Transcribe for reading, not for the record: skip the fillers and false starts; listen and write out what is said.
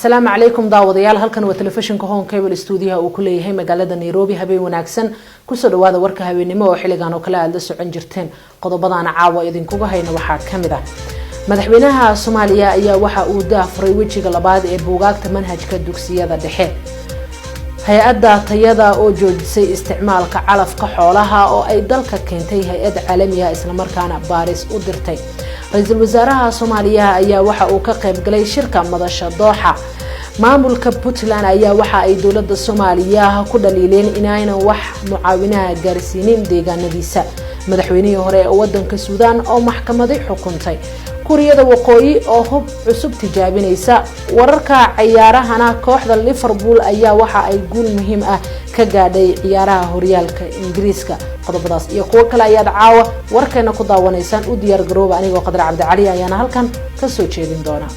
السلام عليكم داوديال halkan waa telefishinka Home Cable Studio oo ku leeyahay magaalada Nairobi habeen wanaagsan ku soo dhawaada warka habeenimo oo xiligan oo kala aad la socon jirteen qodobadana caawa idinkuga hayna waxa kamid ah madaxweynaha Soomaaliya ayaa waxa uu daafuray wajiga labaad ee buugaagta manhajka dugsiyada dhexe hay'adda tayada oo joojisay isticmaalka calafka xoolaha oo ay dalka keentay hay'ad caalami ah isla markaana baaris u dirtay ra'iisul wasaaraha Soomaaliya ayaa waxa uu ka qayb galay shirka madasha Dooxa maamulka Puntland ayaa waxa ay dawladda Soomaaliya ku dhaliileen inayna wax mucaawinaha gaarsiinin deegaanadiisa madaxweynihii hore ee wadanka Suudaan oo maxkamaday xukuntay Kuuriyada Waqooyi oo hub cusub tijaabinaysa wararka ciyaarahana kooxda Liverpool ayaa waxa ay guul muhiim ah ka gaadhay ciyaaraha horyaalka Ingiriiska qodobadaas iyo kuwa kale ayaa caawa warkeena ku daawanaysaan u diyaar garooba anigoo Qadar Cabdi Cali ayana halkan ka soo jeedin doona